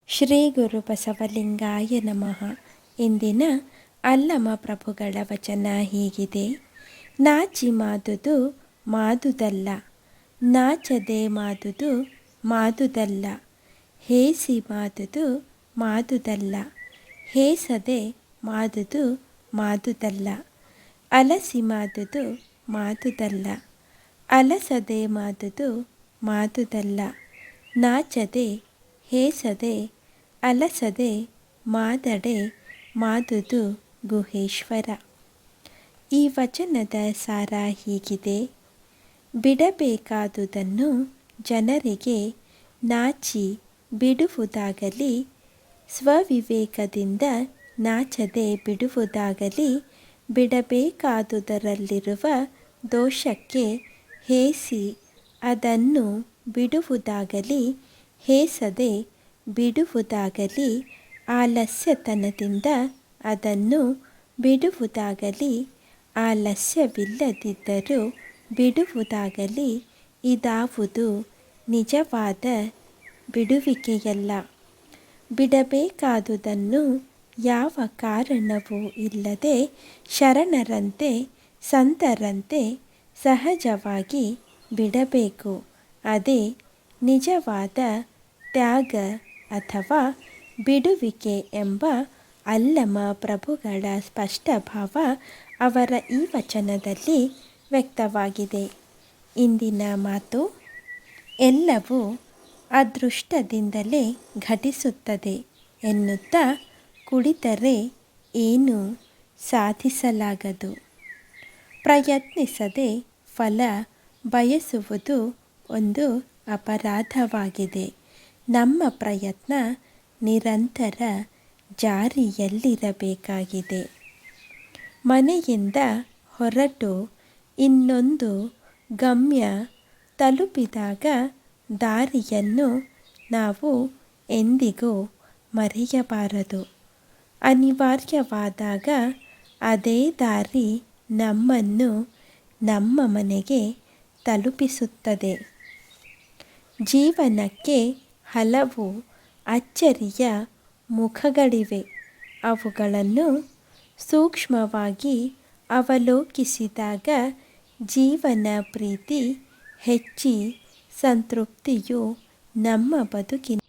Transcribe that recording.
ಶ್ರೀ ಗುರು ಬಸವಲಿಂಗಾಯ ನಮಃ. ಇಂದಿನ ಅಲ್ಲಮ ಪ್ರಭುಗಳ ವಚನ ಹೀಗಿದೆ. ನಾಚಿ ಮಾದುದು ಮಾದುದಲ್ಲ, ನಾಚದೆ ಮಾದುದು ಮಾದುದಲ್ಲ, ಹೇಸಿ ಮಾದುದು ಮಾದುದಲ್ಲ, ಹೇಸದೆ ಮಾದುದು ಮಾದುದಲ್ಲ, ಅಲಸಿ ಮಾದುದು ಮಾದುದಲ್ಲ, ಅಲಸದೆ ಮಾದುದು ಮಾದುದಲ್ಲ, ನಾಚದೆ ಹೇಸದೆ ಅಲಸದೆ ಮಾದಡೆ ಮಾದುದು ಗುಹೇಶ್ವರ. ಈ ವಚನದ ಸಾರ ಹೀಗಿದೆ. ಬಿಡಬೇಕಾದುದನ್ನು ಜನರಿಗೆ ನಾಚಿ ಬಿಡುವುದಾಗಲಿ, ಸ್ವವಿವೇಕದಿಂದ ನಾಚದೆ ಬಿಡುವುದಾಗಲಿ, ಬಿಡಬೇಕಾದುದರಲ್ಲಿರುವ ದೋಷಕ್ಕೆ ಹೇಸಿ ಅದನ್ನು ಬಿಡುವುದಾಗಲಿ, ಹೇಸದೆ ಬಿಡುವುದಾಗಲಿ, ಆಲಸ್ಯತನದಿಂದ ಅದನ್ನು ಬಿಡುವುದಾಗಲಿ, ಆಲಸ್ಯವಿಲ್ಲದಿದ್ದರೂ ಬಿಡುವುದಾಗಲಿ, ಇದಾವುದು ನಿಜವಾದ ಬಿಡುವಿಕೆಯಲ್ಲ. ಬಿಡಬೇಕಾದುದನ್ನು ಯಾವ ಕಾರಣವೂ ಇಲ್ಲದೆ ಶರಣರಂತೆ ಸಂತರಂತೆ ಸಹಜವಾಗಿ ಬಿಡಬೇಕು. ಅದೇ ನಿಜವಾದ ತ್ಯಾಗ ಅಥವಾ ಬಿಡುವಿಕೆ ಎಂಬ ಅಲ್ಲಮ ಪ್ರಭುಗಳ ಸ್ಪಷ್ಟ ಭಾವ ಅವರ ಈ ವಚನದಲ್ಲಿ ವ್ಯಕ್ತವಾಗಿದೆ. ಇಂದಿನ ಮಾತು: ಎಲ್ಲವೂ ಅದೃಷ್ಟದಿಂದಲೇ ಘಟಿಸುತ್ತದೆ ಎನ್ನುತ್ತಾ ಕುಳಿತರೆ ಏನೂ ಸಾಧಿಸಲಾಗದು. ಪ್ರಯತ್ನಿಸದೆ ಫಲ ಬಯಸುವುದು ಒಂದು ಅಪರಾಧವಾಗಿದೆ. ನಮ್ಮ ಪ್ರಯತ್ನ ನಿರಂತರ ಜಾರಿಯಲ್ಲಿರಬೇಕಾಗಿದೆ. ಮನೆಯಿಂದ ಹೊರಟು ಇನ್ನೊಂದು ಗಮ್ಯ ತಲುಪಿದಾಗ ದಾರಿಯನ್ನು ನಾವು ಎಂದಿಗೂ ಮರೆಯಬಾರದು. ಅನಿವಾರ್ಯವಾದಾಗ ಅದೇ ದಾರಿ ನಮ್ಮನ್ನು ನಮ್ಮ ಮನೆಗೆ ತಲುಪಿಸುತ್ತದೆ. ಜೀವನಕ್ಕೆ ಹಲವು ಅಚ್ಚರಿಯ ಮುಖಗಳಿವೆ. ಅವುಗಳನ್ನು ಸೂಕ್ಷ್ಮವಾಗಿ ಅವಲೋಕಿಸಿದಾಗ ಜೀವನ ಪ್ರೀತಿ ಹೆಚ್ಚಿ ಸಂತೃಪ್ತಿಯು ನಮ್ಮ ಬದುಕಿನ